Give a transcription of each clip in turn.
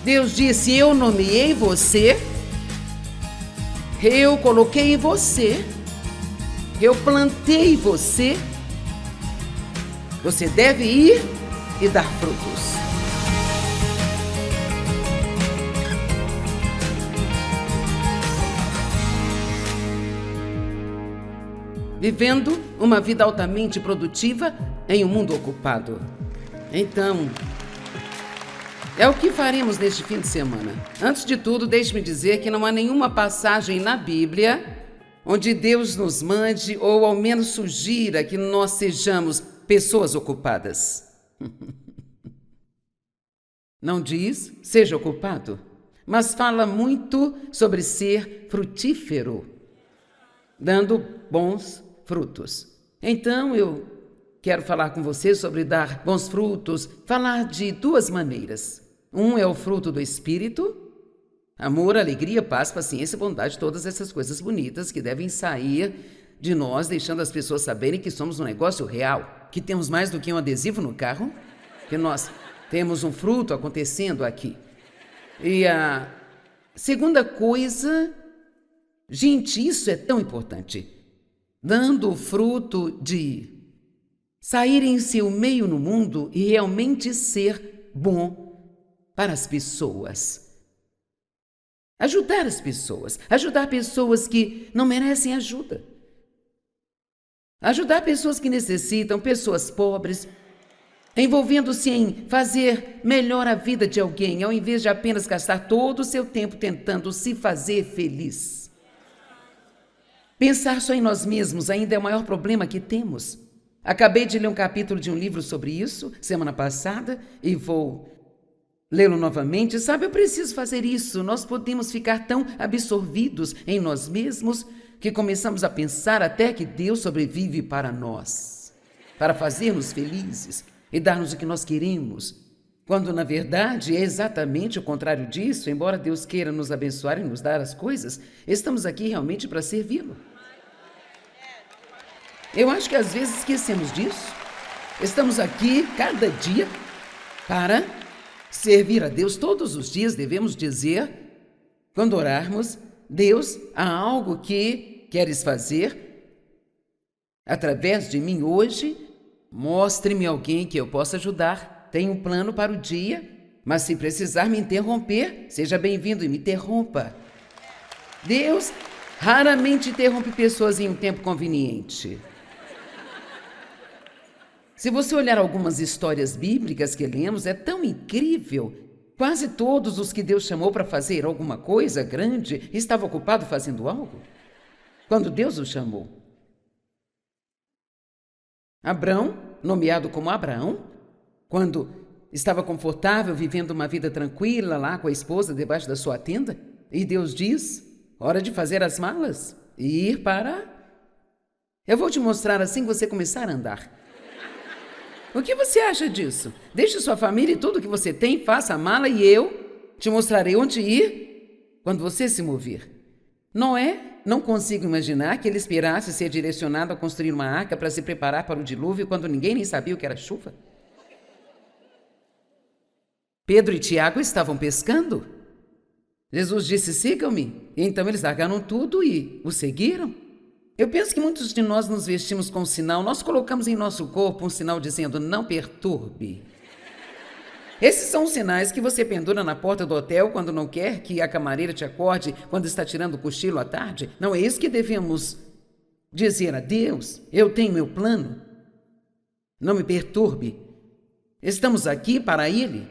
Deus disse: eu nomeei você, eu coloquei em você, eu plantei você. Você deve ir e dar frutos. Vivendo uma vida altamente produtiva em um mundo ocupado. Então, é o que faremos neste fim de semana. Antes de tudo, deixe-me dizer que não há nenhuma passagem na Bíblia onde Deus nos mande ou ao menos sugira que nós sejamos pessoas ocupadas. Não diz seja ocupado, mas fala muito sobre ser frutífero, dando bons frutos. Então eu quero falar com você sobre dar bons frutos, falar de duas maneiras. Um é o fruto do Espírito: amor, alegria, paz, paciência, bondade, todas essas coisas bonitas que devem sair de nós, deixando as pessoas saberem que somos um negócio real, que temos mais do que um adesivo no carro, que nós temos um fruto acontecendo aqui. E a segunda coisa, gente, isso é tão importante, dando o fruto de sair em seu meio no mundo e realmente ser bom para as pessoas. Ajudar as pessoas, ajudar pessoas que não merecem ajuda. Ajudar pessoas que necessitam, pessoas pobres, envolvendo-se em fazer melhor a vida de alguém, ao invés de apenas gastar todo o seu tempo tentando se fazer feliz. Pensar só em nós mesmos ainda é o maior problema que temos. Acabei de ler um capítulo de um livro sobre isso semana passada e vou lê-lo novamente. Sabe, eu preciso fazer isso. Nós podemos ficar tão absorvidos em nós mesmos que começamos a pensar até que Deus sobrevive para nós, para fazer-nos felizes e dar-nos o que nós queremos, quando na verdade é exatamente o contrário disso. Embora Deus queira nos abençoar e nos dar as coisas, estamos aqui realmente para servi-lo. Eu acho que às vezes esquecemos disso. Estamos aqui cada dia para servir a Deus. Todos os dias devemos dizer, quando orarmos: Deus, há algo que queres fazer através de mim hoje? Mostre-me alguém que eu possa ajudar. Tenho um plano para o dia, mas se precisar me interromper, seja bem-vindo e me interrompa. Deus raramente interrompe pessoas em um tempo conveniente. Se você olhar algumas histórias bíblicas que lemos, é tão incrível. Quase todos os que Deus chamou para fazer alguma coisa grande estavam ocupados fazendo algo quando Deus o chamou. Abrão, nomeado como Abraão, quando estava confortável, vivendo uma vida tranquila lá com a esposa debaixo da sua tenda, e Deus diz: hora de fazer as malas e ir para... Eu vou te mostrar assim que você começar a andar. O que você acha disso? Deixe sua família e tudo que você tem, faça a mala e eu te mostrarei onde ir quando você se mover. Noé, não consigo imaginar que ele esperasse ser direcionado a construir uma arca para se preparar para o dilúvio quando ninguém nem sabia o que era chuva. Pedro e Tiago estavam pescando. Jesus disse: sigam-me. E então eles largaram tudo e o seguiram. Eu penso que muitos de nós nos vestimos com um sinal, nós colocamos em nosso corpo um sinal dizendo: não perturbe. Esses são os sinais que você pendura na porta do hotel quando não quer que a camareira te acorde quando está tirando o cochilo à tarde. Não é isso que devemos dizer a Deus? Eu tenho meu plano. Não me perturbe. Estamos aqui para Ele.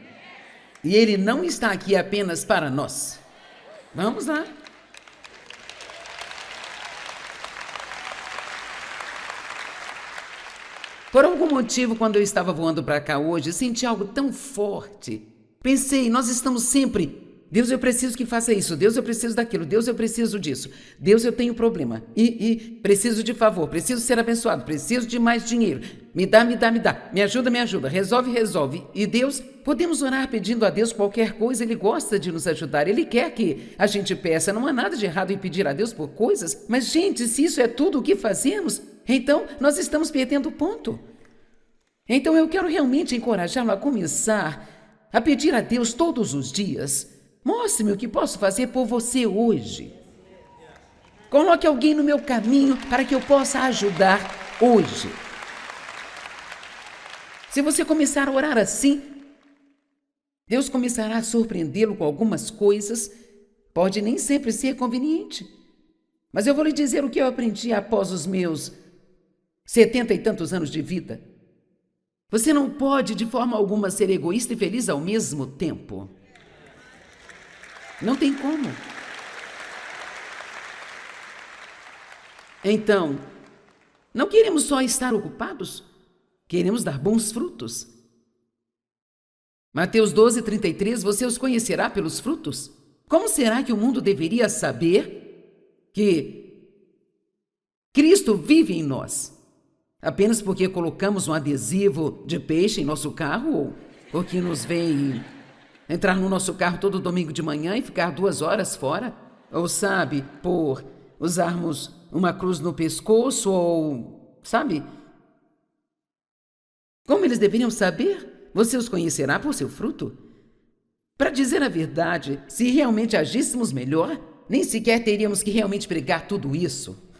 E Ele não está aqui apenas para nós. Vamos lá. Por algum motivo, quando eu estava voando para cá hoje, senti algo tão forte. Pensei, nós estamos sempre: Deus, eu preciso que faça isso. Deus, eu preciso daquilo. Deus, eu preciso disso. Deus, eu tenho problema. E preciso de favor. Preciso ser abençoado. Preciso de mais dinheiro. Me dá, me dá, me dá. Me ajuda, me ajuda. Resolve, resolve. E Deus, podemos orar pedindo a Deus qualquer coisa. Ele gosta de nos ajudar. Ele quer que a gente peça. Não há nada de errado em pedir a Deus por coisas. Mas, gente, se isso é tudo o que fazemos, então nós estamos perdendo o ponto. Então eu quero realmente encorajá-lo a começar a pedir a Deus todos os dias: mostre-me o que posso fazer por você hoje. Coloque alguém no meu caminho para que eu possa ajudar hoje. Se você começar a orar assim, Deus começará a surpreendê-lo com algumas coisas. Pode nem sempre ser conveniente, mas eu vou lhe dizer o que eu aprendi após os meus 70 e tantos anos de vida. Você não pode, de forma alguma, ser egoísta e feliz ao mesmo tempo. Não tem como. Então, não queremos só estar ocupados, queremos dar bons frutos. Mateus 12:33, você os conhecerá pelos frutos? Como será que o mundo deveria saber que Cristo vive em nós? Apenas porque colocamos um adesivo de peixe em nosso carro ou porque nos vem entrar no nosso carro todo domingo de manhã e ficar 2 horas fora? Ou sabe, por usarmos uma cruz no pescoço ou, sabe? Como eles deveriam saber? Você os conhecerá por seu fruto? Para dizer a verdade, se realmente agíssemos melhor, nem sequer teríamos que realmente pregar tudo isso.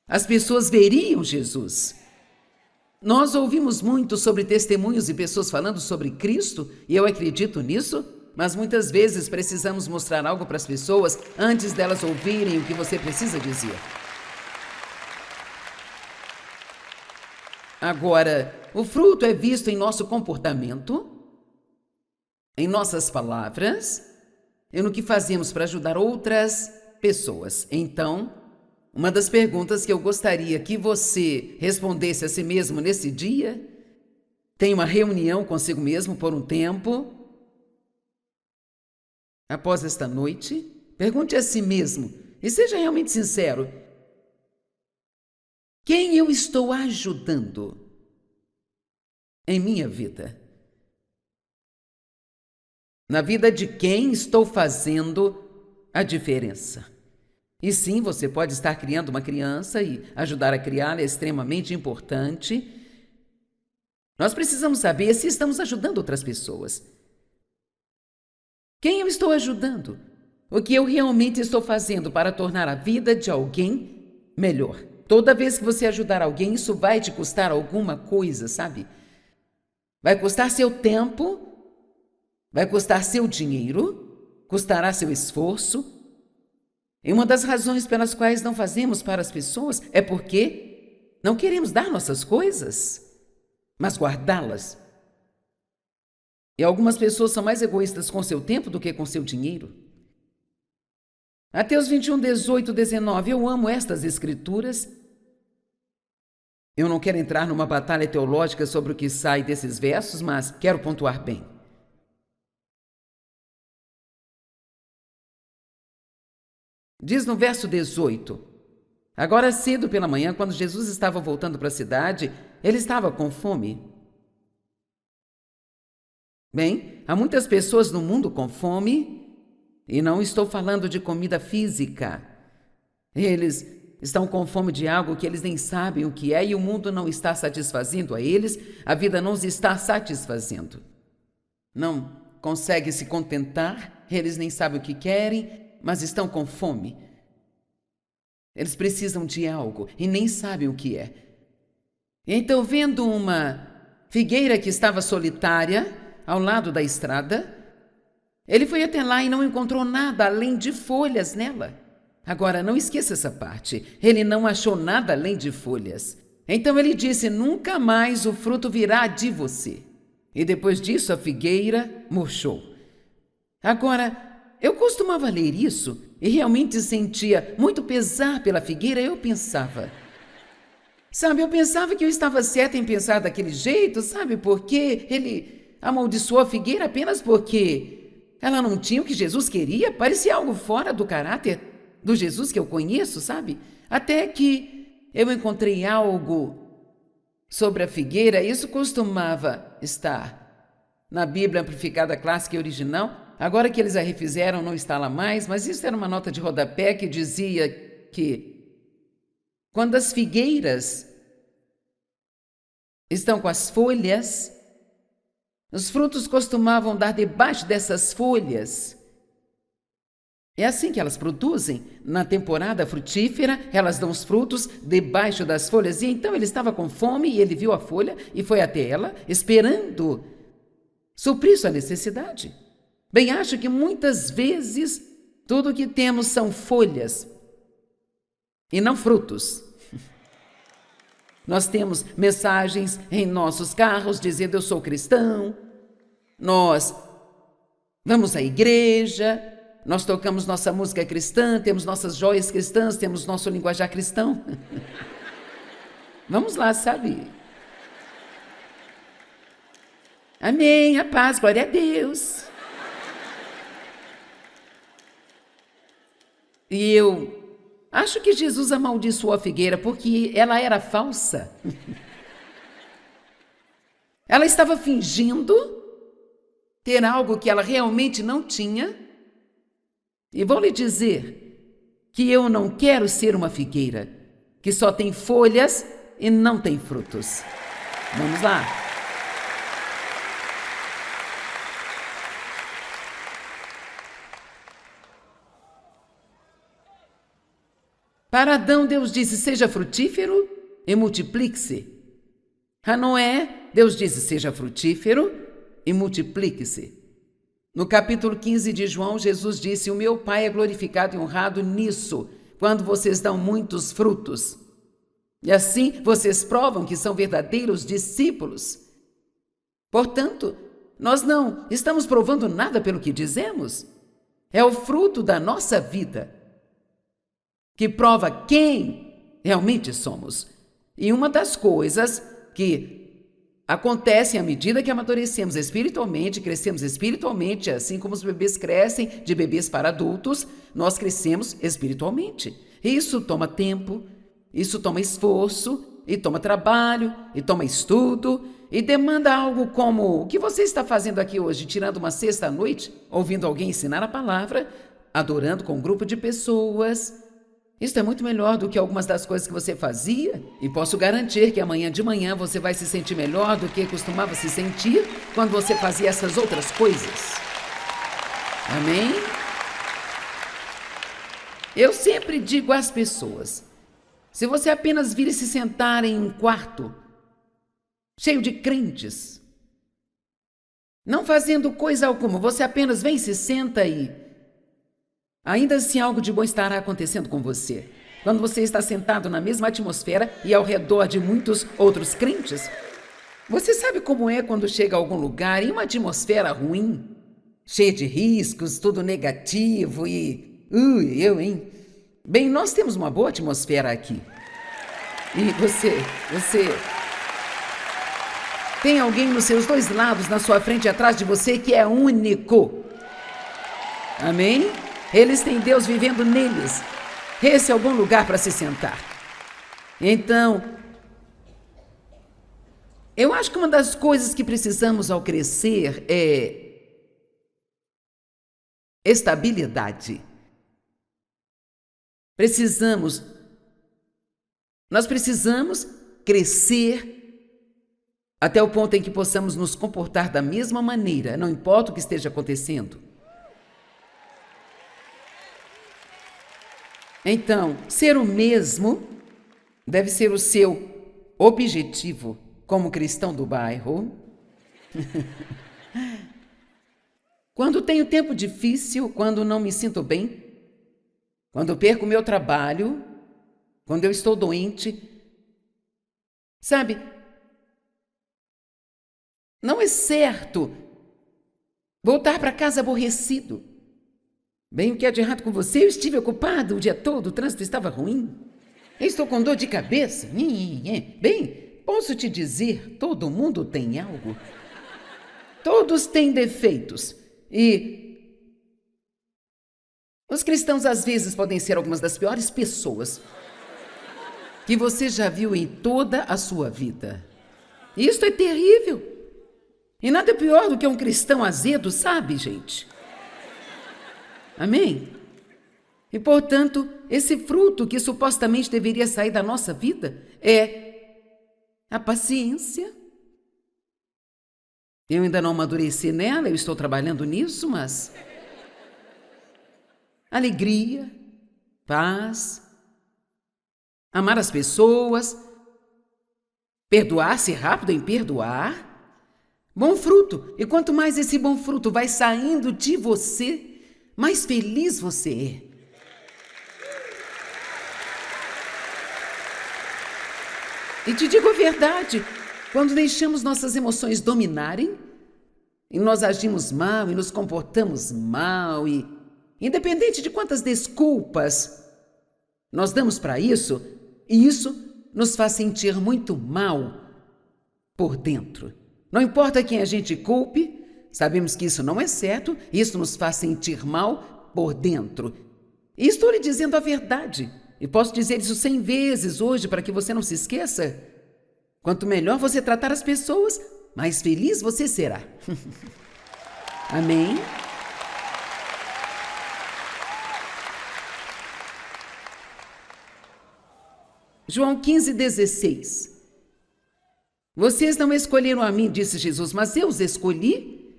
As pessoas veriam Jesus. Nós ouvimos muito sobre testemunhos e pessoas falando sobre Cristo, e eu acredito nisso, mas muitas vezes precisamos mostrar algo para as pessoas antes delas ouvirem o que você precisa dizer. Agora, o fruto é visto em nosso comportamento, em nossas palavras e no que fazemos para ajudar outras pessoas. Então, uma das perguntas que eu gostaria que você respondesse a si mesmo nesse dia, tenha uma reunião consigo mesmo por um tempo. Após esta noite, pergunte a si mesmo e seja realmente sincero. Quem eu estou ajudando em minha vida? Na vida de quem estou fazendo a diferença? E sim, você pode estar criando uma criança e ajudar a criá-la é extremamente importante. Nós precisamos saber se estamos ajudando outras pessoas. Quem eu estou ajudando? O que eu realmente estou fazendo para tornar a vida de alguém melhor? Toda vez que você ajudar alguém, isso vai te custar alguma coisa, sabe? Vai custar seu tempo, vai custar seu dinheiro, custará seu esforço. E uma das razões pelas quais não fazemos para as pessoas é porque não queremos dar nossas coisas, mas guardá-las. E algumas pessoas são mais egoístas com seu tempo do que com seu dinheiro. Mateus 21:18-19, eu amo estas escrituras. Eu não quero entrar numa batalha teológica sobre o que sai desses versos, mas quero pontuar bem. Diz no verso 18, agora cedo pela manhã, quando Jesus estava voltando para a cidade, ele estava com fome. Bem, há muitas pessoas no mundo com fome, e não estou falando de comida física. Eles estão com fome de algo que eles nem sabem o que é e o mundo não está satisfazendo a eles, a vida não os está satisfazendo. Não conseguem se contentar, eles nem sabem o que querem, mas estão com fome. Eles precisam de algo e nem sabem o que é. Então, vendo uma figueira que estava solitária ao lado da estrada, ele foi até lá e não encontrou nada além de folhas nela. Agora, não esqueça essa parte. Ele não achou nada além de folhas. Então ele disse, nunca mais o fruto virá de você. E depois disso, a figueira murchou. Agora, eu costumava ler isso e realmente sentia muito pesar pela figueira. Eu pensava que eu estava certa em pensar daquele jeito, sabe? Porque ele amaldiçoou a figueira apenas porque ela não tinha o que Jesus queria. Parecia algo fora do caráter do Jesus que eu conheço, sabe? Até que eu encontrei algo sobre a figueira. Isso costumava estar na Bíblia Amplificada Clássica e Original. Agora que eles a refizeram, não está lá mais, mas isso era uma nota de rodapé que dizia que quando as figueiras estão com as folhas, Os frutos costumavam dar debaixo dessas folhas. É assim que elas produzem. Na temporada frutífera, elas dão os frutos debaixo das folhas. E então ele estava com fome e ele viu a folha e foi até ela, esperando suprir sua necessidade. Bem, acho que muitas vezes tudo o que temos são folhas e não frutos. Nós temos mensagens em nossos carros dizendo eu sou cristão, nós vamos à igreja, nós tocamos nossa música cristã, temos nossas joias cristãs, temos nosso linguajar cristão. Vamos lá, sabe? Amém, a paz, glória a Deus. E eu acho que Jesus amaldiçoou a figueira porque ela era falsa. Ela estava fingindo ter algo que ela realmente não tinha. E vou lhe dizer que eu não quero ser uma figueira que só tem folhas e não tem frutos. Vamos lá. Para Adão, Deus disse, seja frutífero e multiplique-se. A Noé, Deus disse, seja frutífero e multiplique-se. No capítulo 15 de João, Jesus disse, o meu Pai é glorificado e honrado nisso, quando vocês dão muitos frutos. E assim vocês provam que são verdadeiros discípulos. Portanto, nós não estamos provando nada pelo que dizemos. É o fruto da nossa vida que prova quem realmente somos. E uma das coisas que acontecem à medida que amadurecemos espiritualmente, crescemos espiritualmente, assim como os bebês crescem de bebês para adultos, nós crescemos espiritualmente. Isso toma tempo, isso toma esforço, e toma trabalho, e toma estudo, e demanda algo como o que você está fazendo aqui hoje, tirando uma sexta à noite, ouvindo alguém ensinar a palavra, adorando com um grupo de pessoas. Isso é muito melhor do que algumas das coisas que você fazia, e posso garantir que amanhã de manhã você vai se sentir melhor do que costumava se sentir quando você fazia essas outras coisas. Amém? Eu sempre digo às pessoas, se você apenas vir e se sentar em um quarto cheio de crentes, não fazendo coisa alguma, você apenas vem, se senta e ainda assim algo de bom estará acontecendo com você. Quando você está sentado na mesma atmosfera e ao redor de muitos outros crentes, você sabe como é quando chega a algum lugar em uma atmosfera ruim, cheia de riscos, tudo negativo e... hein? Bem, nós temos uma boa atmosfera aqui. E você tem alguém nos seus dois lados, na sua frente e atrás de você, que é único. Amém? Eles têm Deus vivendo neles. Esse é algum lugar para se sentar. Então, eu acho que uma das coisas que precisamos ao crescer é estabilidade. Nós precisamos crescer até o ponto em que possamos nos comportar da mesma maneira, não importa o que esteja acontecendo. Então, ser o mesmo deve ser o seu objetivo como cristão do bairro. Quando tenho tempo difícil, quando não me sinto bem, quando eu perco meu trabalho, quando eu estou doente, sabe, não é certo voltar para casa aborrecido. Bem, o que há de errado com você? Eu estive ocupado o dia todo, o trânsito estava ruim. Eu estou com dor de cabeça. Bem, posso te dizer, todo mundo tem algo. Todos têm defeitos. E os cristãos às vezes podem ser algumas das piores pessoas que você já viu em toda a sua vida. E isso é terrível. E nada pior do que um cristão azedo, sabe, gente? Amém? E, portanto, esse fruto que supostamente deveria sair da nossa vida é a paciência, Eu ainda não amadureci nela, eu estou trabalhando nisso, mas alegria, paz, amar as pessoas, perdoar, ser rápido em perdoar, bom fruto. E quanto mais esse bom fruto vai saindo de você, mais feliz você é. E te digo a verdade, quando deixamos nossas emoções dominarem, e nós agimos mal e nos comportamos mal, e independente de quantas desculpas nós damos para isso, e isso nos faz sentir muito mal por dentro. Não importa quem a gente culpe, sabemos que isso não é certo, isso nos faz sentir mal por dentro. E estou lhe dizendo a verdade. E posso dizer isso 100 vezes hoje para que você não se esqueça. Quanto melhor você tratar as pessoas, mais feliz você será. Amém? João 15:16. Vocês não escolheram a mim, disse Jesus, mas eu os escolhi.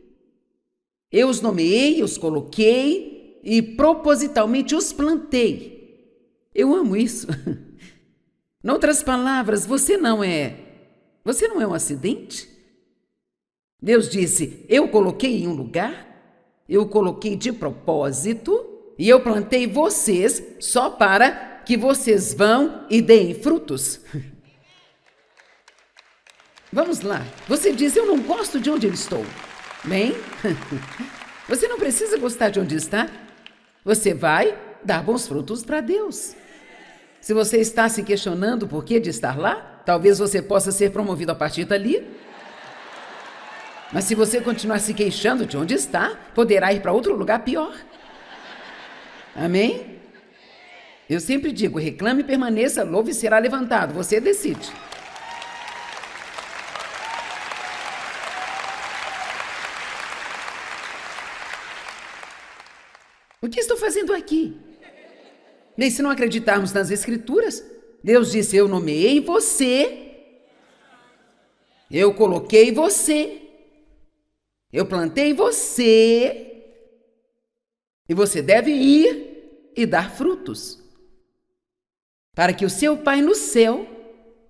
Eu os nomeei, os coloquei e propositalmente os plantei. Eu amo isso. Em outras palavras, você não é um acidente? Deus disse, eu coloquei em um lugar, eu coloquei de propósito e eu plantei vocês só para que vocês vão e deem frutos. Vamos lá. Você diz, eu não gosto de onde eu estou. Bem, você não precisa gostar de onde está. Você vai dar bons frutos para Deus. Se você está se questionando por que de estar lá, talvez você possa ser promovido a partir dali. Mas se você continuar se queixando de onde está, poderá ir para outro lugar pior. Amém? Eu sempre digo, reclame, permaneça, louve e será levantado. Você decide. O que estou fazendo aqui? Bem, se não acreditarmos nas Escrituras, Deus disse, eu nomeei você, eu coloquei você, eu plantei você, e você deve ir e dar frutos, para que o seu Pai no céu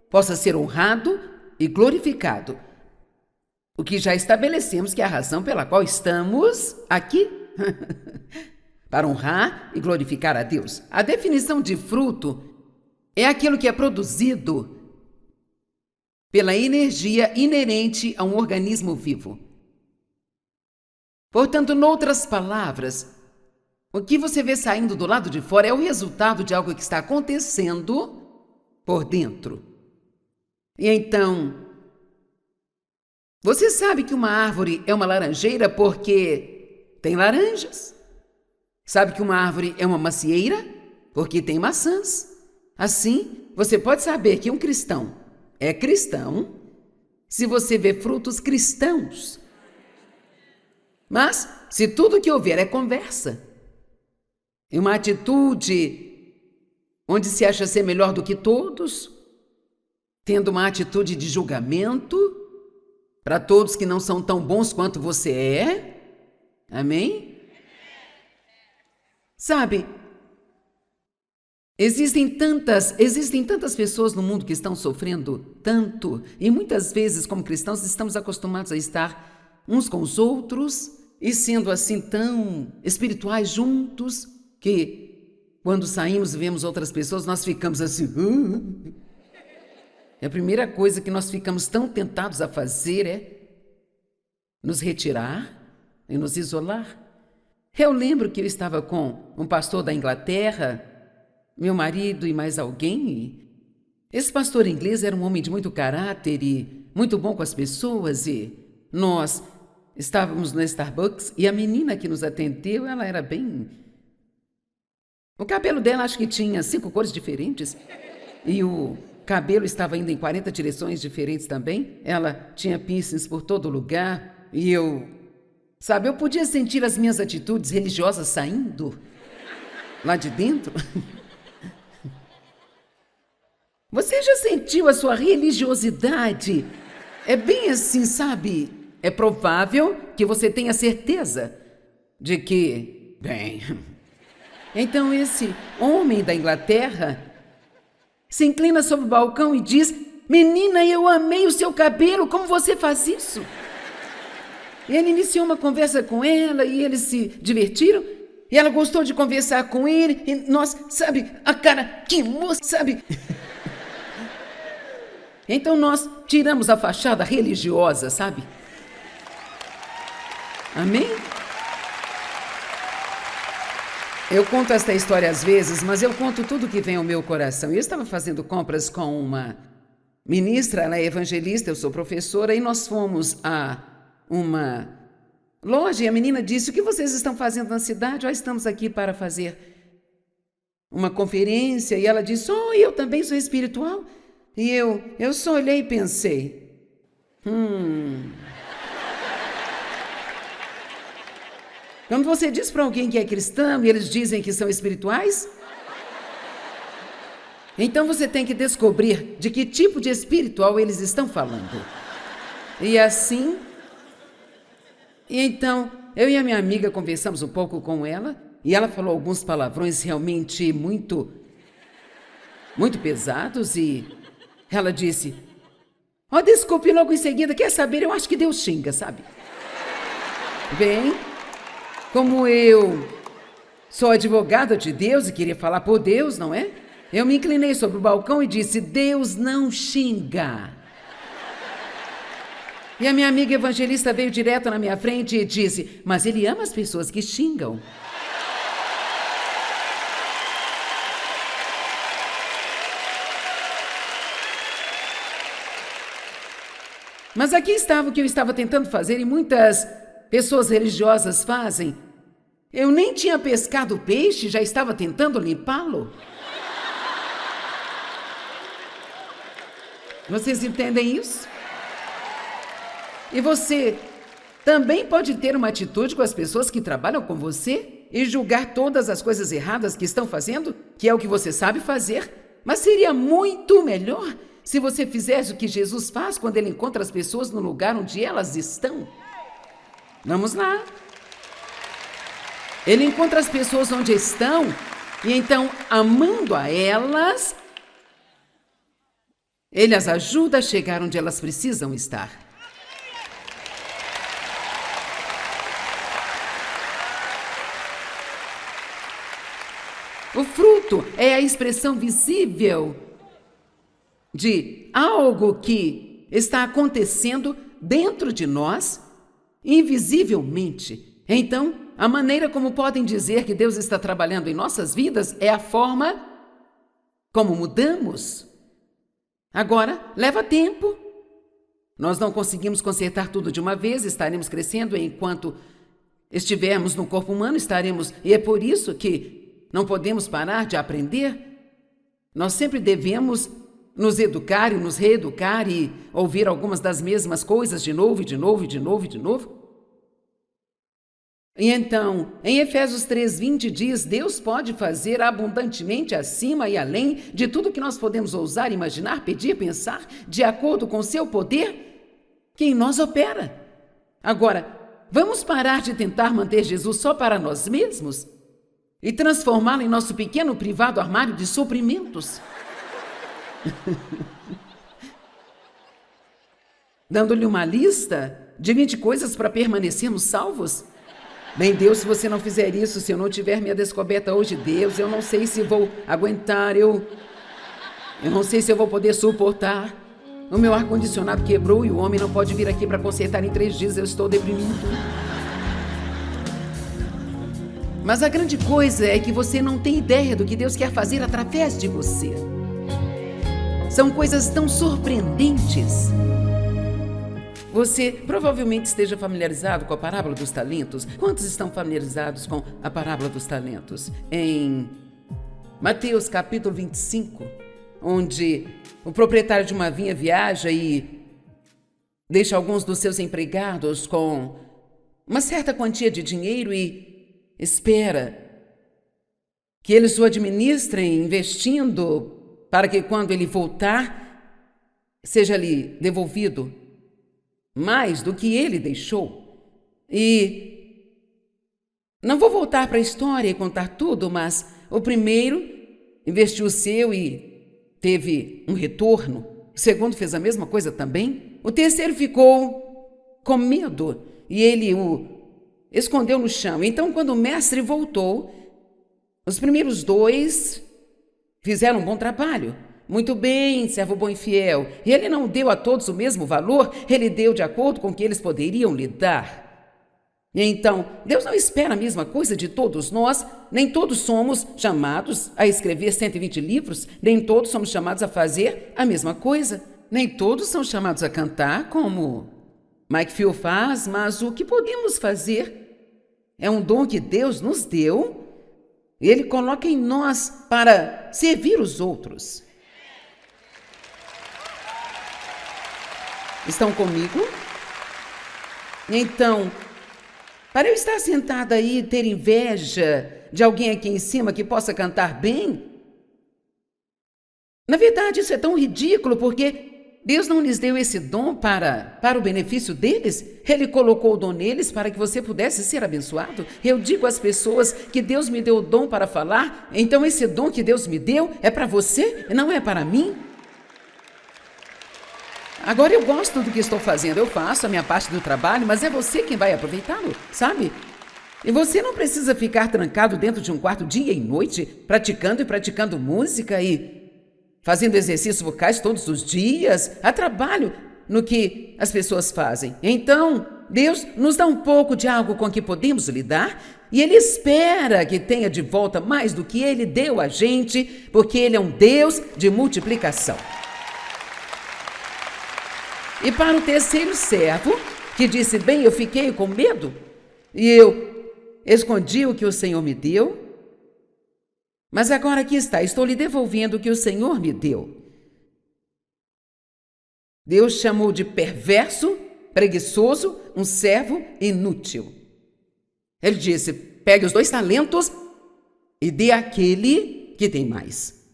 possa ser honrado e glorificado. O que já estabelecemos que é a razão pela qual estamos aqui. Para honrar e glorificar a Deus. A definição de fruto é aquilo que é produzido pela energia inerente a um organismo vivo. Portanto, noutras palavras, o que você vê saindo do lado de fora é o resultado de algo que está acontecendo por dentro. E então, você sabe que uma árvore é uma laranjeira porque tem laranjas. Sabe que uma árvore é uma macieira? Porque tem maçãs. Assim, você pode saber que um cristão é cristão se você vê frutos cristãos. Mas, se tudo que houver é conversa, e uma atitude onde se acha ser melhor do que todos, tendo uma atitude de julgamento para todos que não são tão bons quanto você é, amém? Sabe, existem tantas pessoas no mundo que estão sofrendo tanto, e muitas vezes, como cristãos, estamos acostumados a estar uns com os outros e sendo assim tão espirituais juntos, que quando saímos e vemos outras pessoas, nós ficamos assim. E a primeira coisa que nós ficamos tão tentados a fazer é nos retirar e nos isolar. Eu lembro que eu estava com um pastor da Inglaterra, meu marido e mais alguém. Esse pastor inglês era um homem de muito caráter e muito bom com as pessoas. E nós estávamos no Starbucks e a menina que nos atendeu, ela era bem... O cabelo dela acho que tinha 5 cores diferentes. E o cabelo estava indo em 40 direções diferentes também. Ela tinha piercings por todo lugar. E eu podia sentir as minhas atitudes religiosas saindo lá de dentro. Você já sentiu a sua religiosidade? É bem assim, sabe? é provável que você tenha certeza de que, bem... Então esse homem da Inglaterra se inclina sobre o balcão e diz: menina, eu amei o seu cabelo, como você faz isso? E ele iniciou uma conversa com ela e eles se divertiram. E ela gostou de conversar com ele. E nós, sabe, a cara, que moça, sabe? Então nós tiramos a fachada religiosa, sabe? Amém? Eu conto esta história às vezes, mas eu conto tudo que vem ao meu coração. Eu estava fazendo compras com uma ministra, ela é evangelista, eu sou professora, e nós fomos a uma loja e a menina disse: o que vocês estão fazendo na cidade? Estamos aqui para fazer uma conferência. E ela disse: oh, eu também sou espiritual. E eu só olhei e pensei, Quando você diz para alguém que é cristão e eles dizem que são espirituais, então você tem que descobrir de que tipo de espiritual eles estão falando. E assim, então, eu e a minha amiga conversamos um pouco com ela e ela falou alguns palavrões realmente muito pesados e ela disse: oh, desculpe, logo em seguida, quer saber, eu acho que Deus xinga, sabe? Bem, como eu sou advogada de Deus e queria falar por Deus, não é? Eu me inclinei sobre o balcão e disse: Deus não xinga. E a minha amiga evangelista veio direto na minha frente e disse: mas ele ama as pessoas que xingam. Mas aqui estava o que eu estava tentando fazer e muitas pessoas religiosas fazem. Eu nem tinha pescado peixe, já estava tentando limpá-lo. Vocês entendem isso? E você também pode ter uma atitude com as pessoas que trabalham com você e julgar todas as coisas erradas que estão fazendo, que é o que você sabe fazer. Mas seria muito melhor se você fizesse o que Jesus faz quando ele encontra as pessoas no lugar onde elas estão. Vamos lá. Ele encontra as pessoas onde estão e então, amando a elas, ele as ajuda a chegar onde elas precisam estar. O fruto é a expressão visível de algo que está acontecendo dentro de nós, invisivelmente. Então, a maneira como podem dizer que Deus está trabalhando em nossas vidas é a forma como mudamos. Agora, leva tempo. Nós não conseguimos consertar tudo de uma vez, estaremos crescendo enquanto estivermos no corpo humano, estaremos... E é por isso que não podemos parar de aprender. Nós sempre devemos nos educar e nos reeducar e ouvir algumas das mesmas coisas de novo, e de novo, e de novo, e de novo. E então, em Efésios 3:20 diz: Deus pode fazer abundantemente acima e além de tudo que nós podemos ousar, imaginar, pedir, pensar, de acordo com o seu poder que em nós opera. Agora, vamos parar de tentar manter Jesus só para nós mesmos e transformá-lo em nosso pequeno privado armário de suprimentos? Dando-lhe uma lista de 20 coisas para permanecermos salvos? Bem, Deus, se você não fizer isso, se eu não tiver minha descoberta hoje, Deus, eu não sei se vou aguentar, eu não sei se eu vou poder suportar. O meu ar-condicionado quebrou e o homem não pode vir aqui para consertar em 3 dias, eu estou deprimido. Mas a grande coisa é que você não tem ideia do que Deus quer fazer através de você. São coisas tão surpreendentes. Você provavelmente esteja familiarizado com a parábola dos talentos. Quantos estão familiarizados com a parábola dos talentos? Em Mateus capítulo 25, onde o proprietário de uma vinha viaja e deixa alguns dos seus empregados com uma certa quantia de dinheiro e espera que eles o administrem, investindo para que quando ele voltar, seja lhe devolvido mais do que ele deixou. E não vou voltar para a história e contar tudo, mas o primeiro investiu o seu e teve um retorno. O segundo fez a mesma coisa também. O terceiro ficou com medo e ele o escondeu no chão. Então, quando o mestre voltou, os primeiros dois fizeram um bom trabalho. Muito bem, servo bom e fiel. E ele não deu a todos o mesmo valor, ele deu de acordo com o que eles poderiam lhe dar. Então, Deus não espera a mesma coisa de todos nós, nem todos somos chamados a escrever 120 livros, nem todos somos chamados a fazer a mesma coisa, nem todos são chamados a cantar como Mike Phil faz, mas o que podemos fazer é um dom que Deus nos deu, e Ele coloca em nós para servir os outros. Estão comigo? Então, para eu estar sentada aí e ter inveja de alguém aqui em cima que possa cantar bem, na verdade isso é tão ridículo, porque Deus não lhes deu esse dom para o benefício deles. Ele colocou o dom neles para que você pudesse ser abençoado. Eu digo às pessoas que Deus me deu o dom para falar, então esse dom que Deus me deu é para você, não é para mim. Agora eu gosto do que estou fazendo, eu faço a minha parte do trabalho, mas é você quem vai aproveitá-lo, sabe? E você não precisa ficar trancado dentro de um quarto dia e noite, praticando e praticando música e fazendo exercícios vocais todos os dias. Há trabalho no que as pessoas fazem. Então, Deus nos dá um pouco de algo com que podemos lidar e Ele espera que tenha de volta mais do que Ele deu a gente, porque Ele é um Deus de multiplicação. E para o terceiro servo, que disse, bem, eu fiquei com medo e eu escondi o que o Senhor me deu, mas agora aqui está, estou lhe devolvendo o que o Senhor me deu. Deus chamou de perverso, preguiçoso, um servo inútil. Ele disse, pegue os 2 talentos e dê àquele que tem mais.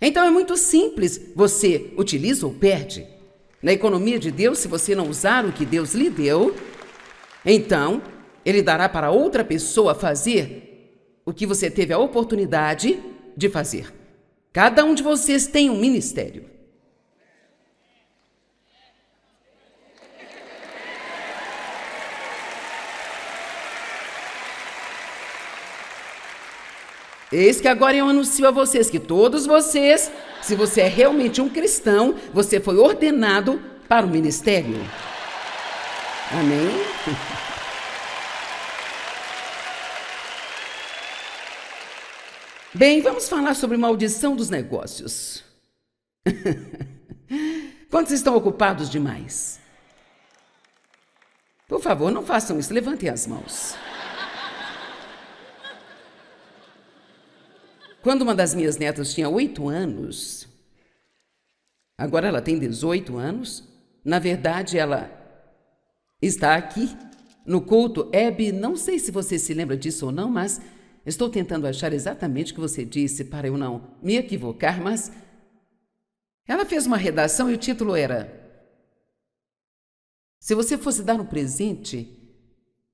Então é muito simples, você utiliza ou perde. Na economia de Deus, se você não usar o que Deus lhe deu, então Ele dará para outra pessoa fazer o que você teve a oportunidade de fazer. Cada um de vocês tem um ministério. Eis que agora eu anuncio a vocês que todos vocês, se você é realmente um cristão, você foi ordenado para o ministério. Amém? Bem, vamos falar sobre maldição dos negócios. Quantos estão ocupados demais? Por favor, não façam isso, levantem as mãos. Quando uma das minhas netas tinha 8 anos, agora ela tem 18 anos, na verdade ela está aqui no culto. Hebe, não sei se você se lembra disso ou não, mas estou tentando achar exatamente o que você disse para eu não me equivocar, mas ela fez uma redação e o título era: se você fosse dar um presente,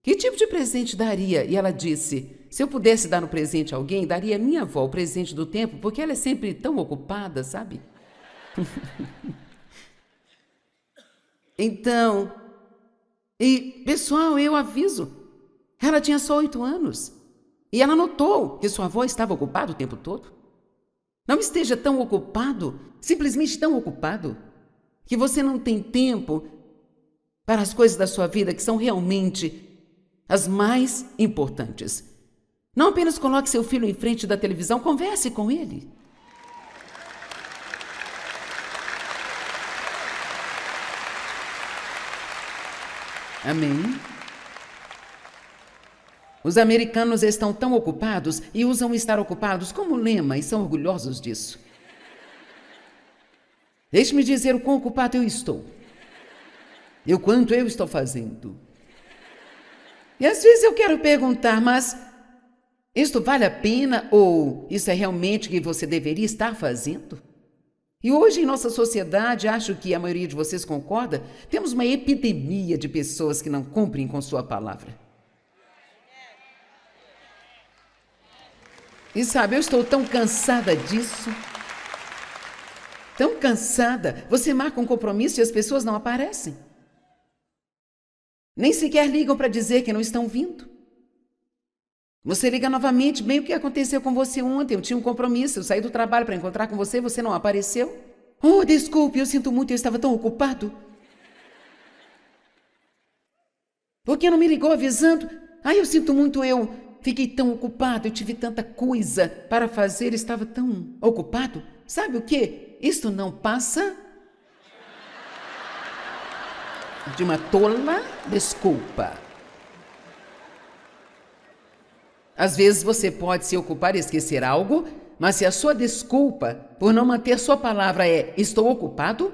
que tipo de presente daria? E ela disse: se eu pudesse dar um presente a alguém, daria a minha avó o presente do tempo, porque ela é sempre tão ocupada, sabe? Então, e pessoal, eu aviso, ela tinha só 8 anos e ela notou que sua avó estava ocupada o tempo todo. Não esteja tão ocupado, simplesmente tão ocupado, que você não tem tempo para as coisas da sua vida que são realmente as mais importantes. Não apenas coloque seu filho em frente da televisão, converse com ele. Amém? Os americanos estão tão ocupados e usam estar ocupados como lema e são orgulhosos disso. Deixe-me dizer o quão ocupado eu estou. E o quanto eu estou fazendo. E às vezes eu quero perguntar, mas isto vale a pena ou isso é realmente o que você deveria estar fazendo? E hoje, em nossa sociedade, acho que a maioria de vocês concorda, temos uma epidemia de pessoas que não cumprem com sua palavra. E sabe, eu estou tão cansada disso. Tão cansada. Você marca um compromisso e as pessoas não aparecem. Nem sequer ligam para dizer que não estão vindo. Você liga novamente, bem o que aconteceu com você ontem. Eu tinha um compromisso, eu saí do trabalho para encontrar com você, você não apareceu. Oh, desculpe, eu sinto muito, eu estava tão ocupado. Por que não me ligou avisando? Eu sinto muito, eu fiquei tão ocupado, eu tive tanta coisa para fazer, estava tão ocupado. Sabe o quê? Isto não passa de uma tola desculpa. Às vezes você pode se ocupar e esquecer algo, mas se a sua desculpa por não manter sua palavra é estou ocupado,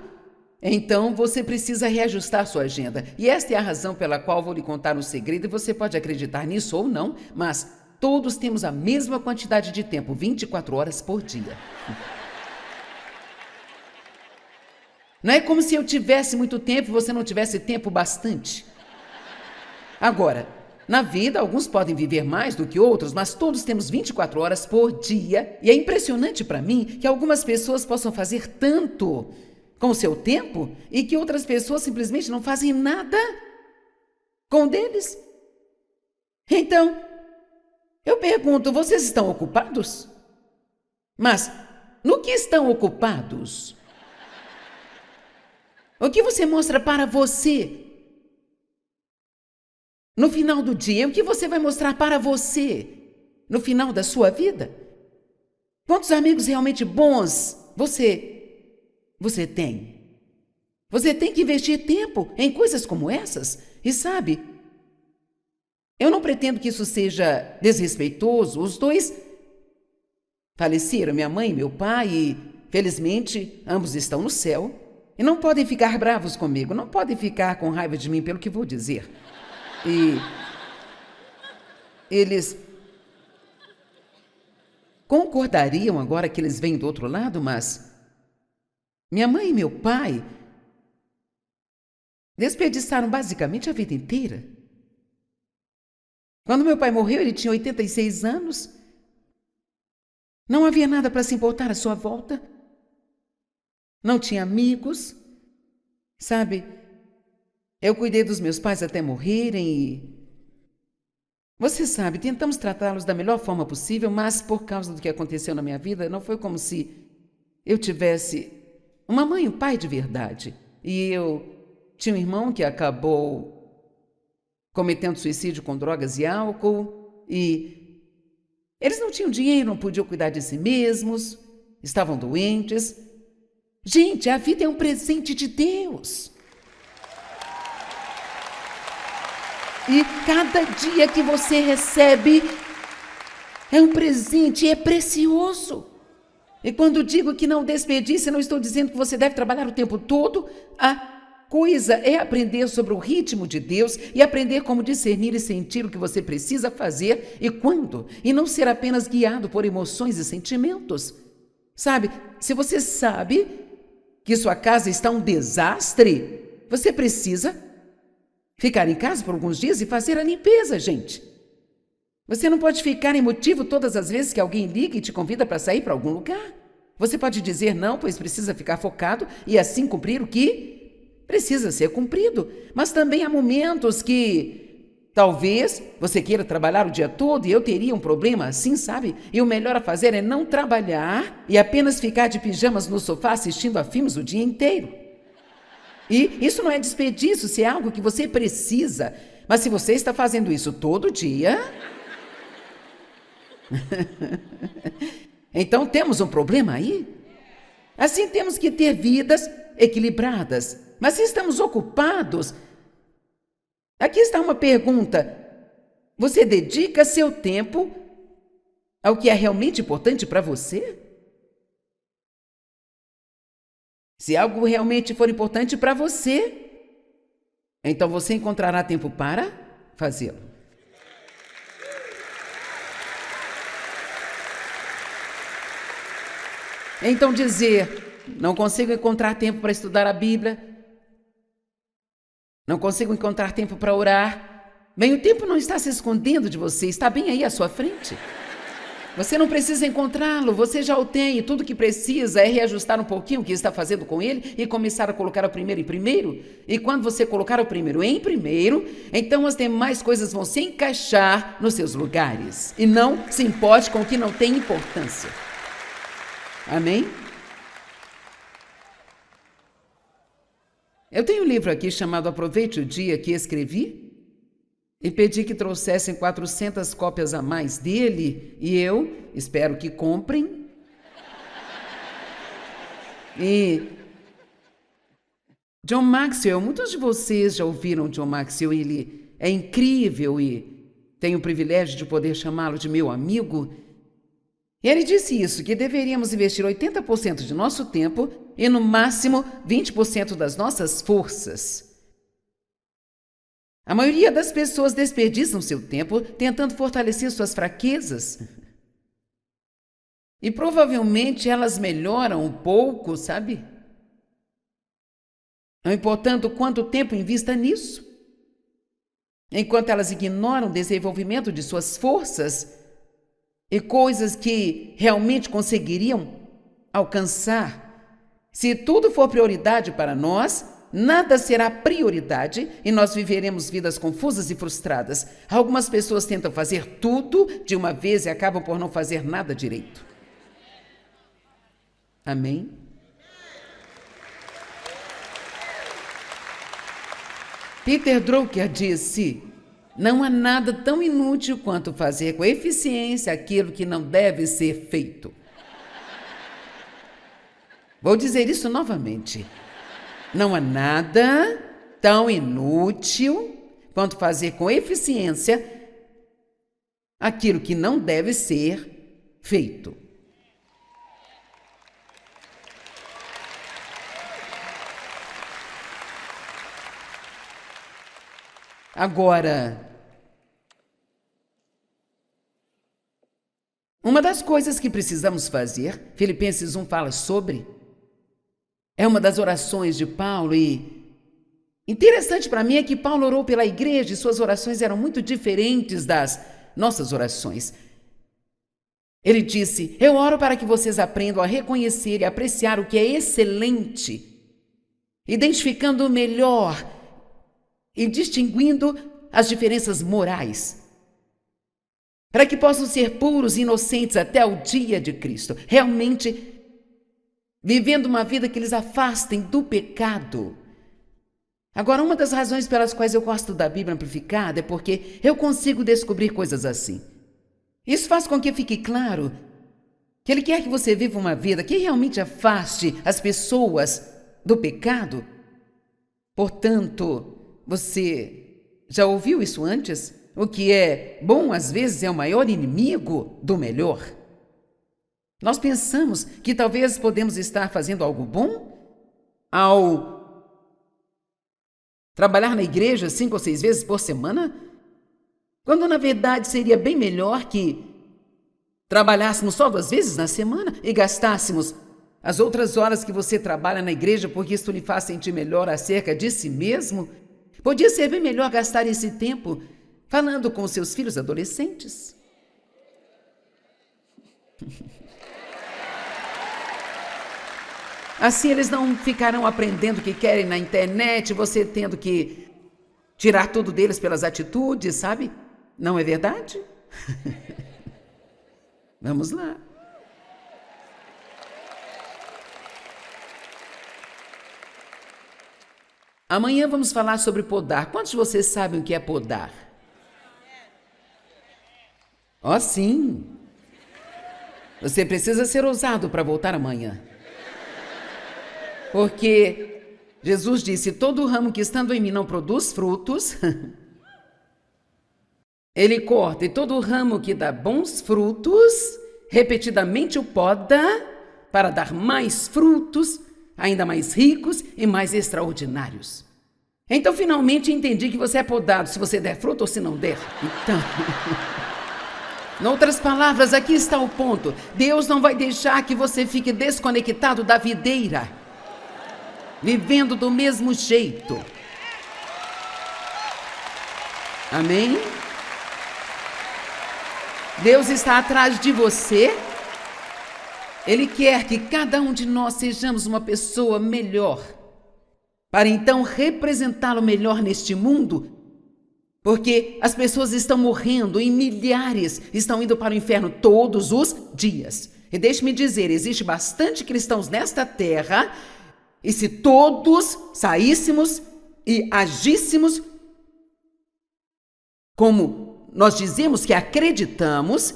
então você precisa reajustar sua agenda. E esta é a razão pela qual vou lhe contar um segredo, e você pode acreditar nisso ou não, mas todos temos a mesma quantidade de tempo, 24 horas por dia. Não é como se eu tivesse muito tempo e você não tivesse tempo bastante. Agora, na vida, alguns podem viver mais do que outros, mas todos temos 24 horas por dia. E é impressionante para mim que algumas pessoas possam fazer tanto com o seu tempo e que outras pessoas simplesmente não fazem nada com o deles. Então, eu pergunto, vocês estão ocupados? Mas no que estão ocupados? O que você mostra para você? No final do dia, o que você vai mostrar para você no final da sua vida? Quantos amigos realmente bons você tem? Você tem que investir tempo em coisas como essas. E sabe, eu não pretendo que isso seja desrespeitoso. Os dois faleceram, minha mãe e meu pai, e felizmente ambos estão no céu. E não podem ficar bravos comigo, não podem ficar com raiva de mim pelo que vou dizer. E eles concordariam agora que eles vêm do outro lado, mas minha mãe e meu pai desperdiçaram basicamente a vida inteira. Quando meu pai morreu, ele tinha 86 anos. Não havia nada para se importar à sua volta. Não tinha amigos. Sabe, eu cuidei dos meus pais até morrerem e... Você sabe, tentamos tratá-los da melhor forma possível, mas por causa do que aconteceu na minha vida, não foi como se eu tivesse uma mãe e um pai de verdade. E eu tinha um irmão que acabou cometendo suicídio com drogas e álcool, e eles não tinham dinheiro, não podiam cuidar de si mesmos, estavam doentes. Gente, a vida é um presente de Deus. E cada dia que você recebe é um presente, é precioso. E quando digo que não desperdice, não estou dizendo que você deve trabalhar o tempo todo. A coisa é aprender sobre o ritmo de Deus e aprender como discernir e sentir o que você precisa fazer e quando. E não ser apenas guiado por emoções e sentimentos. Sabe, se você sabe que sua casa está um desastre, você precisa ficar em casa por alguns dias e fazer a limpeza, gente. Você não pode ficar emotivo todas as vezes que alguém liga e te convida para sair para algum lugar. Você pode dizer não, pois precisa ficar focado e assim cumprir o que precisa ser cumprido. Mas também há momentos que talvez você queira trabalhar o dia todo e eu teria um problema assim, sabe? E o melhor a fazer é não trabalhar e apenas ficar de pijamas no sofá assistindo a filmes o dia inteiro. E isso não é desperdício, se é algo que você precisa. Mas se você está fazendo isso todo dia... então temos um problema aí. Assim temos que ter vidas equilibradas. Mas se estamos ocupados... Aqui está uma pergunta. Você dedica seu tempo ao que é realmente importante para você? Se algo realmente for importante para você, então você encontrará tempo para fazê-lo. Então dizer, não consigo encontrar tempo para estudar a Bíblia, não consigo encontrar tempo para orar. Bem, o tempo não está se escondendo de você, está bem aí à sua frente. Você não precisa encontrá-lo, você já o tem, e tudo que precisa é reajustar um pouquinho o que está fazendo com ele e começar a colocar o primeiro em primeiro. E quando você colocar o primeiro em primeiro, então as demais coisas vão se encaixar nos seus lugares. E não se importe com o que não tem importância. Amém? Eu tenho um livro aqui chamado Aproveite o Dia que escrevi. E pedi que trouxessem 400 cópias a mais dele, e eu espero que comprem. E John Maxwell, muitos de vocês já ouviram John Maxwell, ele é incrível e tenho o privilégio de poder chamá-lo de meu amigo. E ele disse isso, que deveríamos investir 80% de nosso tempo e no máximo 20% das nossas forças. A maioria das pessoas desperdiçam seu tempo tentando fortalecer suas fraquezas. E provavelmente elas melhoram um pouco, sabe? Não importando quanto tempo invista nisso. Enquanto elas ignoram o desenvolvimento de suas forças e coisas que realmente conseguiriam alcançar. Se tudo for prioridade para nós, nada será prioridade e nós viveremos vidas confusas e frustradas. Algumas pessoas tentam fazer tudo de uma vez e acabam por não fazer nada direito. Amém? Peter Drucker disse: não há nada tão inútil quanto fazer com eficiência aquilo que não deve ser feito. Vou dizer isso novamente. Não há nada tão inútil quanto fazer com eficiência aquilo que não deve ser feito. Agora, uma das coisas que precisamos fazer, Filipenses 1 fala sobre, é uma das orações de Paulo, e interessante para mim é que Paulo orou pela igreja e suas orações eram muito diferentes das nossas orações. Ele disse: eu oro para que vocês aprendam a reconhecer e apreciar o que é excelente, identificando o melhor e distinguindo as diferenças morais, para que possam ser puros e inocentes até o dia de Cristo, realmente vivendo uma vida que eles afastem do pecado. Agora, uma das razões pelas quais eu gosto da Bíblia Amplificada é porque eu consigo descobrir coisas assim. Isso faz com que fique claro que Ele quer que você viva uma vida que realmente afaste as pessoas do pecado. Portanto, você já ouviu isso antes? O que é bom, às vezes, é o maior inimigo do melhor. Nós pensamos que talvez podemos estar fazendo algo bom ao trabalhar na igreja 5 ou 6 vezes por semana, quando na verdade seria bem melhor que trabalhássemos só 2 vezes na semana e gastássemos as outras horas que você trabalha na igreja, porque isso lhe faz sentir melhor acerca de si mesmo. Podia ser bem melhor gastar esse tempo falando com os seus filhos adolescentes. Assim eles não ficarão aprendendo o que querem na internet, você tendo que tirar tudo deles pelas atitudes, sabe? Não é verdade? Vamos lá. Amanhã vamos falar sobre podar. Quantos de vocês sabem o que é podar? Oh, sim. Você precisa ser ousado para voltar amanhã. Porque Jesus disse: todo ramo que estando em mim não produz frutos, Ele corta, e todo ramo que dá bons frutos, repetidamente o poda, para dar mais frutos, ainda mais ricos e mais extraordinários. Então, finalmente entendi que você é podado se você der fruto ou se não der. Então, Em outras palavras, aqui está o ponto. Deus não vai deixar que você fique desconectado da videira, vivendo do mesmo jeito. Amém? Deus está atrás de você. Ele quer que cada um de nós sejamos uma pessoa melhor, para então representá-lo melhor neste mundo, porque as pessoas estão morrendo e milhares estão indo para o inferno todos os dias. E deixe-me dizer, existe bastante cristãos nesta terra, e se todos saíssemos e agíssemos como nós dizemos que acreditamos,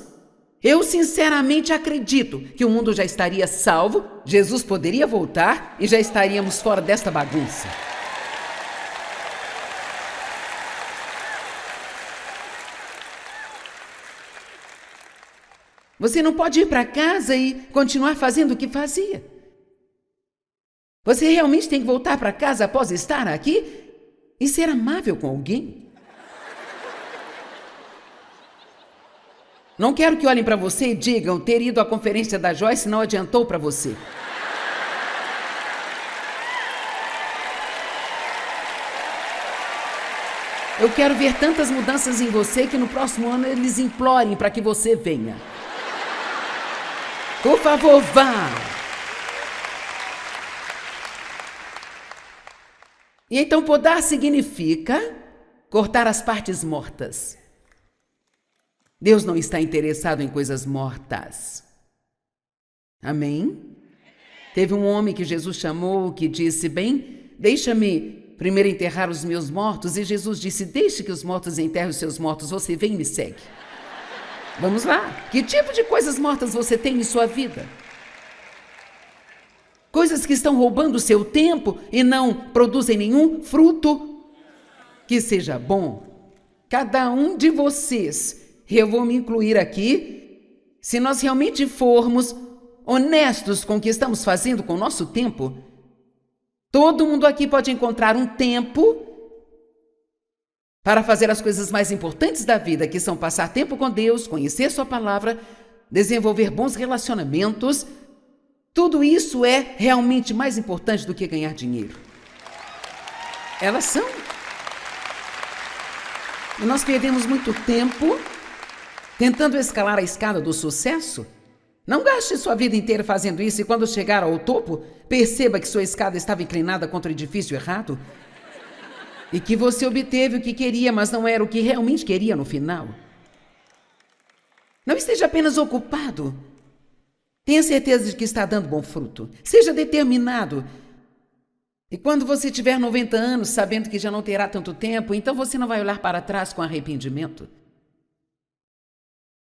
eu sinceramente acredito que o mundo já estaria salvo, Jesus poderia voltar e já estaríamos fora desta bagunça. Você não pode ir para casa e continuar fazendo o que fazia. Você realmente tem que voltar para casa após estar aqui e ser amável com alguém. Não quero que olhem para você e digam ter ido à conferência da Joyce não adiantou para você. Eu quero ver tantas mudanças em você que no próximo ano eles implorem para que você venha. Por favor, vá! E então podar significa cortar as partes mortas. Deus não está interessado em coisas mortas. Amém? Teve um homem que Jesus chamou que disse, bem, deixa-me primeiro enterrar os meus mortos. E Jesus disse, deixe que os mortos enterrem os seus mortos, você vem e me segue. Vamos lá. Que tipo de coisas mortas você tem em sua vida? Coisas que estão roubando o seu tempo e não produzem nenhum fruto que seja bom. Cada um de vocês, eu vou me incluir aqui, se nós realmente formos honestos com o que estamos fazendo com o nosso tempo, todo mundo aqui pode encontrar um tempo para fazer as coisas mais importantes da vida, que são passar tempo com Deus, conhecer sua palavra, desenvolver bons relacionamentos. Tudo isso é realmente mais importante do que ganhar dinheiro. Elas são. E nós perdemos muito tempo tentando escalar a escada do sucesso. Não gaste sua vida inteira fazendo isso e quando chegar ao topo, perceba que sua escada estava inclinada contra o edifício errado e que você obteve o que queria, mas não era o que realmente queria no final. Não esteja apenas ocupado. Tenha certeza de que está dando bom fruto. Seja determinado. E quando você tiver 90 anos, sabendo que já não terá tanto tempo, então você não vai olhar para trás com arrependimento.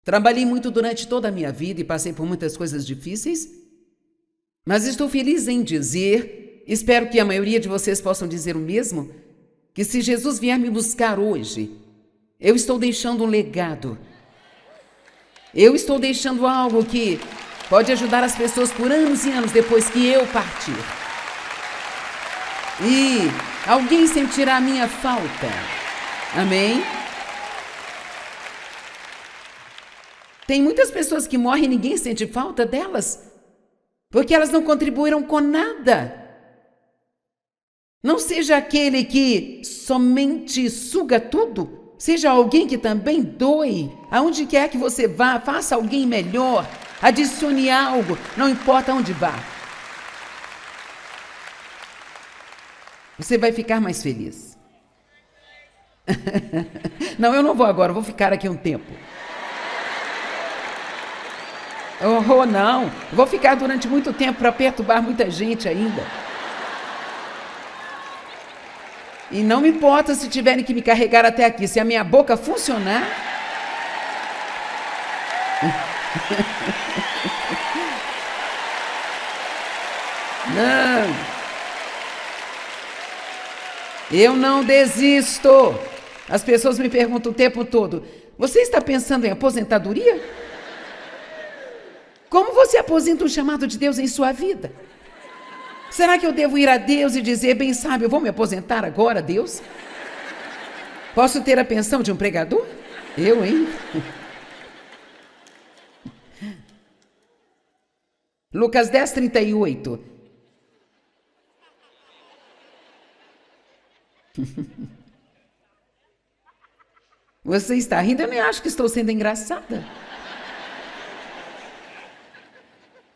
Trabalhei muito durante toda a minha vida e passei por muitas coisas difíceis, mas estou feliz em dizer, espero que a maioria de vocês possam dizer o mesmo, que se Jesus vier me buscar hoje, eu estou deixando um legado. Eu estou deixando algo que pode ajudar as pessoas por anos e anos depois que eu partir. E alguém sentirá a minha falta. Amém? Tem muitas pessoas que morrem e ninguém sente falta delas, porque elas não contribuíram com nada. Não seja aquele que somente suga tudo, seja alguém que também doe. Aonde quer que você vá, faça alguém melhor, adicione algo, não importa onde vá. Você vai ficar mais feliz. Não, eu não vou agora, eu vou ficar aqui um tempo. Oh, não, vou ficar durante muito tempo para perturbar muita gente ainda. E não me importa se tiverem que me carregar até aqui, se a minha boca funcionar. Não. Eu não desisto. As pessoas me perguntam o tempo todo, você está pensando em aposentadoria? Como você aposenta um chamado de Deus em sua vida? Será que eu devo ir a Deus e dizer, bem sabe, eu vou me aposentar agora, Deus? Posso ter a pensão de um pregador? Eu, hein? Lucas 10, 38. Você está rindo? Eu nem acho que estou sendo engraçada.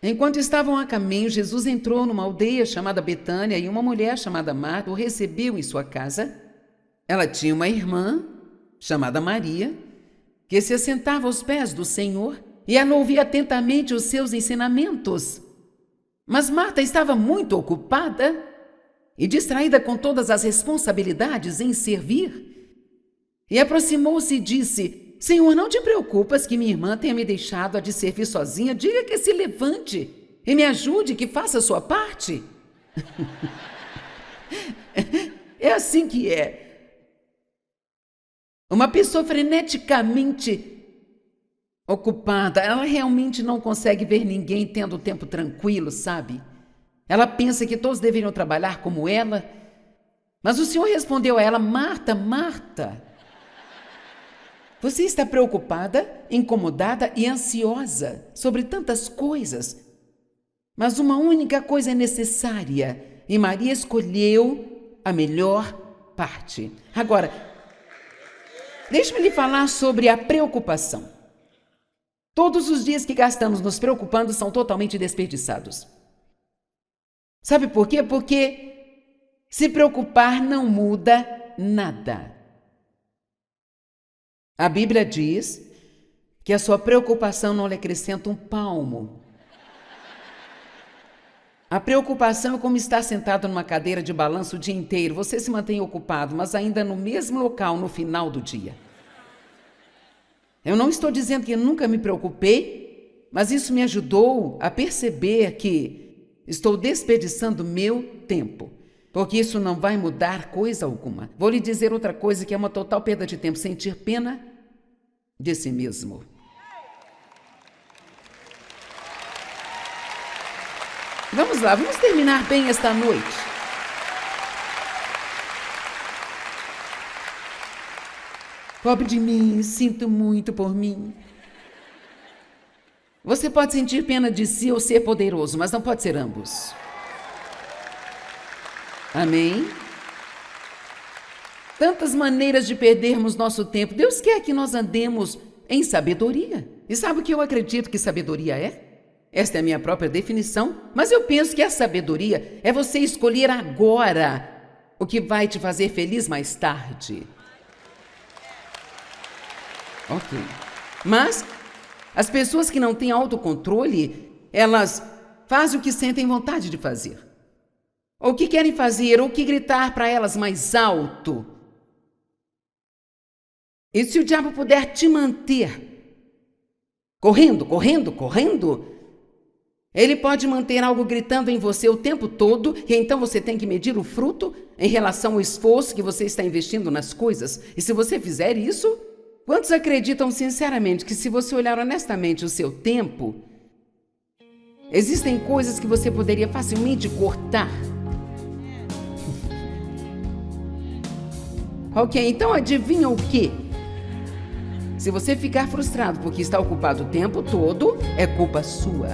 Enquanto estavam a caminho, Jesus entrou numa aldeia chamada Betânia e uma mulher chamada Marta o recebeu em sua casa. Ela tinha uma irmã chamada Maria, que se assentava aos pés do Senhor e ela ouvia atentamente os seus ensinamentos. Mas Marta estava muito ocupada e distraída com todas as responsabilidades em servir. E aproximou-se e disse: Senhor, não te preocupas que minha irmã tenha me deixado a de servir sozinha? Diga que se levante e me ajude, que faça a sua parte. É assim que é. Uma pessoa freneticamente ocupada, ela realmente não consegue ver ninguém tendo o tempo tranquilo, sabe? Ela pensa que todos deveriam trabalhar como ela. Mas o Senhor respondeu a ela: Marta, Marta, você está preocupada, incomodada e ansiosa sobre tantas coisas. Mas uma única coisa é necessária, e Maria escolheu a melhor parte. Agora, deixe-me lhe falar sobre a preocupação. Todos os dias que gastamos nos preocupando são totalmente desperdiçados. Sabe por quê? Porque se preocupar não muda nada. A Bíblia diz que a sua preocupação não lhe acrescenta um palmo. A preocupação é como estar sentado numa cadeira de balanço o dia inteiro. Você se mantém ocupado, mas ainda no mesmo local no final do dia. Eu não estou dizendo que eu nunca me preocupei, mas isso me ajudou a perceber que estou desperdiçando meu tempo, porque isso não vai mudar coisa alguma. Vou lhe dizer outra coisa que é uma total perda de tempo: sentir pena de si mesmo. Vamos lá, vamos terminar bem esta noite. Pobre de mim, sinto muito por mim. Você pode sentir pena de si ou ser poderoso, mas não pode ser ambos. Amém? Tantas maneiras de perdermos nosso tempo. Deus quer que nós andemos em sabedoria. E sabe o que eu acredito que sabedoria é? Esta é a minha própria definição, mas eu penso que a sabedoria é você escolher agora o que vai te fazer feliz mais tarde. Ok. Mas as pessoas que não têm autocontrole, elas fazem o que sentem vontade de fazer. Ou o que querem fazer, ou o que gritar para elas mais alto. E se o diabo puder te manter correndo, ele pode manter algo gritando em você o tempo todo, e então você tem que medir o fruto em relação ao esforço que você está investindo nas coisas. E se você fizer isso, quantos acreditam sinceramente que se você olhar honestamente o seu tempo, existem coisas que você poderia facilmente cortar? Ok, então adivinha o quê? Se você ficar frustrado porque está ocupado o tempo todo, é culpa sua.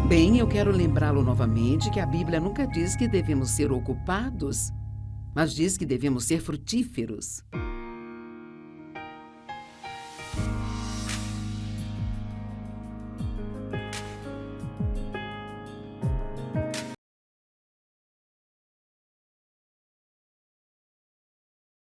Bem, eu quero lembrá-lo novamente que a Bíblia nunca diz que devemos ser ocupados, mas diz que devemos ser frutíferos.